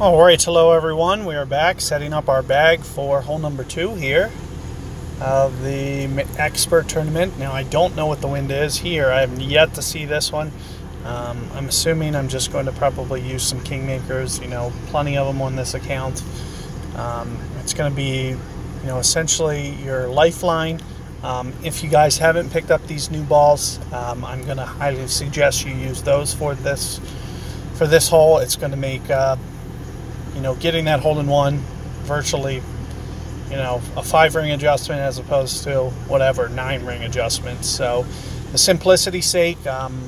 Alright, hello everyone. We are back setting up our bag for hole number 2 here of the expert tournament. Now I don't know what the wind is here. I have yet to see this one. I'm assuming I'm just going to probably use some kingmakers, plenty of them on this account. It's going to be, essentially your lifeline. If you guys haven't picked up these new balls, I'm going to highly suggest you use those for this hole. It's going to make getting that hole-in-one virtually, a 5-ring adjustment as opposed to whatever 9-ring adjustment. So, the simplicity's sake, I'm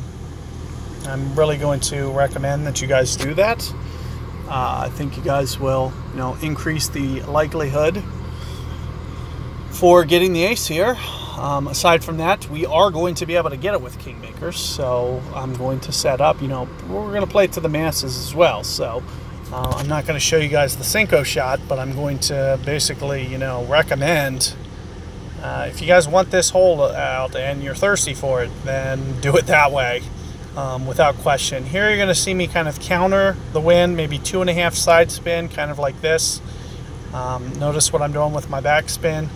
really going to recommend that you guys do that. I think you guys will, increase the likelihood for getting the ace here. Aside from that, we are going to be able to get it with kingmakers. So I'm going to set up, we're going to play it to the masses as well. So I'm not going to show you guys the Cinco shot, but I'm going to basically, recommend if you guys want this hole out and you're thirsty for it, then do it that way. Without question. Here you're going to see me kind of counter the wind, maybe 2.5 side spin, kind of like this. Notice what I'm doing with my backspin.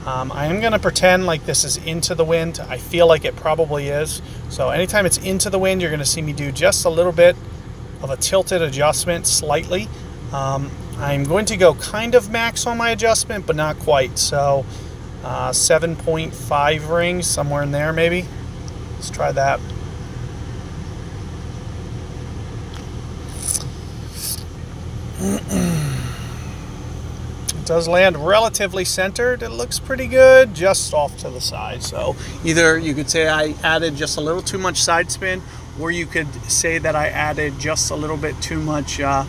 I am going to pretend like this is into the wind. I feel like it probably is. So anytime it's into the wind, you're going to see me do just a little bit of a tilted adjustment, slightly. I'm going to go kind of max on my adjustment, but not quite. So 7.5 rings, somewhere in there maybe. Let's try that. It does land relatively centered. It looks pretty good, just off to the side. So either you could say I added just a little too much side spin, or you could say that I added just a little bit too much of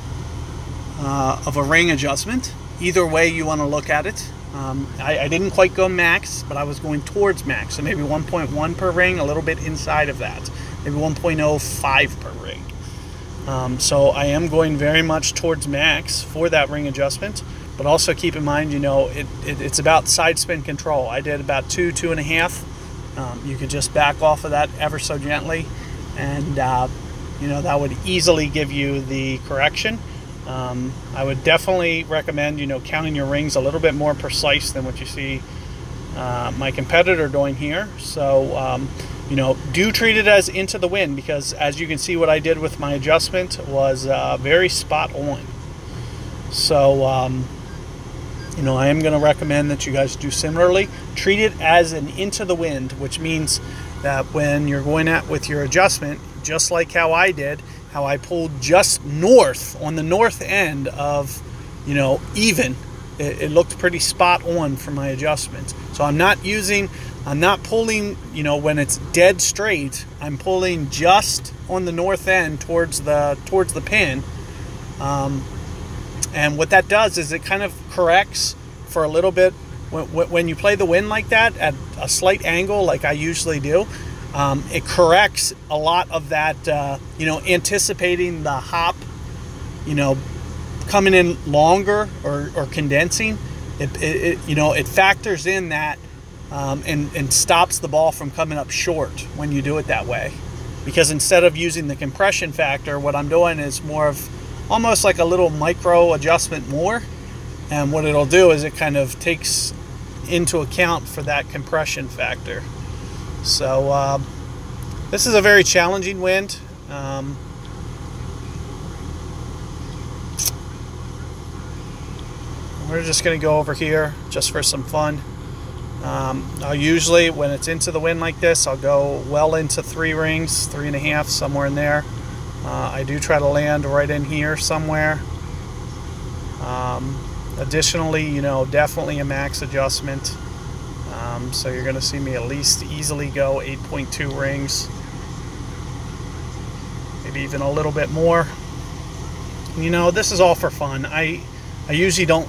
a ring adjustment. Either way you want to look at it. I didn't quite go max, but I was going towards max. So maybe 1.1 per ring, a little bit inside of that. Maybe 1.05 per ring. So I am going very much towards max for that ring adjustment, but also keep in mind, it's about side spin control. I did about 2.5. You could just back off of that ever so gently, and that would easily give you the correction. I would definitely recommend, counting your rings a little bit more precise than what you see my competitor doing here. So, do treat it as into the wind, because as you can see, what I did with my adjustment was very spot on. So, I am going to recommend that you guys do similarly. Treat it as an into the wind, which means that when you're going at with your adjustment, just like how I did, how I pulled just north on the north end of, even, it looked pretty spot on for my adjustment. So I'm not pulling, when it's dead straight. I'm pulling just on the north end towards the pin. And what that does is it kind of corrects for a little bit. When you play the wind like that at a slight angle, like I usually do, it corrects a lot of that, anticipating the hop, coming in longer or condensing. It factors in that and stops the ball from coming up short when you do it that way. Because instead of using the compression factor, what I'm doing is more of almost like a little micro adjustment more. And what it'll do is it kind of takes into account for that compression factor. So this is a very challenging wind. We're just going to go over here just for some fun. I'll usually, when it's into the wind like this, I'll go well into 3 rings, 3.5, somewhere in there. I do try to land right in here somewhere. Additionally, definitely a max adjustment. So you're going to see me at least easily go 8.2 rings. Maybe even a little bit more. This is all for fun. I usually don't,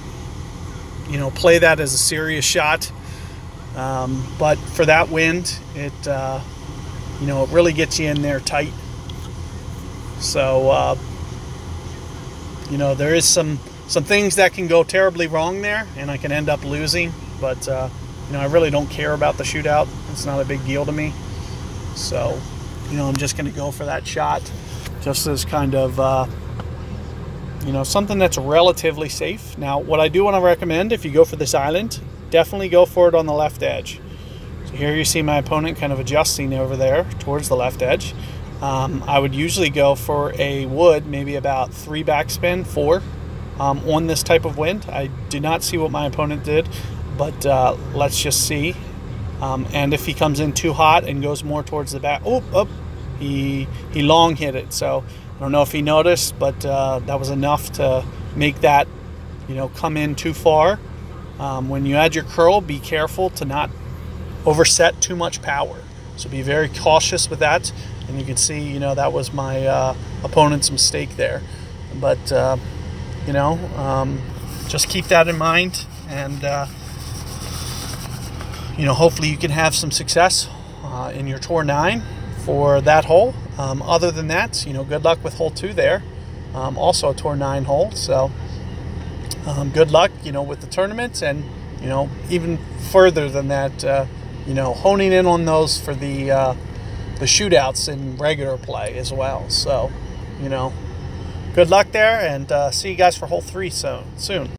play that as a serious shot. But for that wind, it really gets you in there tight. So, there is some things that can go terribly wrong there, and I can end up losing. But, I really don't care about the shootout. It's not a big deal to me. So, I'm just going to go for that shot just as kind of, something that's relatively safe. Now, what I do want to recommend, if you go for this island, definitely go for it on the left edge. So here you see my opponent kind of adjusting over there towards the left edge. I would usually go for a wood, maybe about 3 backspin, 4, on this type of wind. I did not see what my opponent did, but let's just see. And if he comes in too hot and goes more towards the back, he long hit it. So I don't know if he noticed, but that was enough to make that, come in too far. When you add your curl, be careful to not overset too much power. So be very cautious with that. And you can see, that was my opponent's mistake there. But, just keep that in mind. And, hopefully you can have some success in your Tour 9 for that hole. Other than that, good luck with hole 2 there. Also a Tour 9 hole. So good luck, with the tournament, and, even further than that, honing in on those for the shootouts in regular play as well. So, good luck there, and see you guys for hole 3 soon.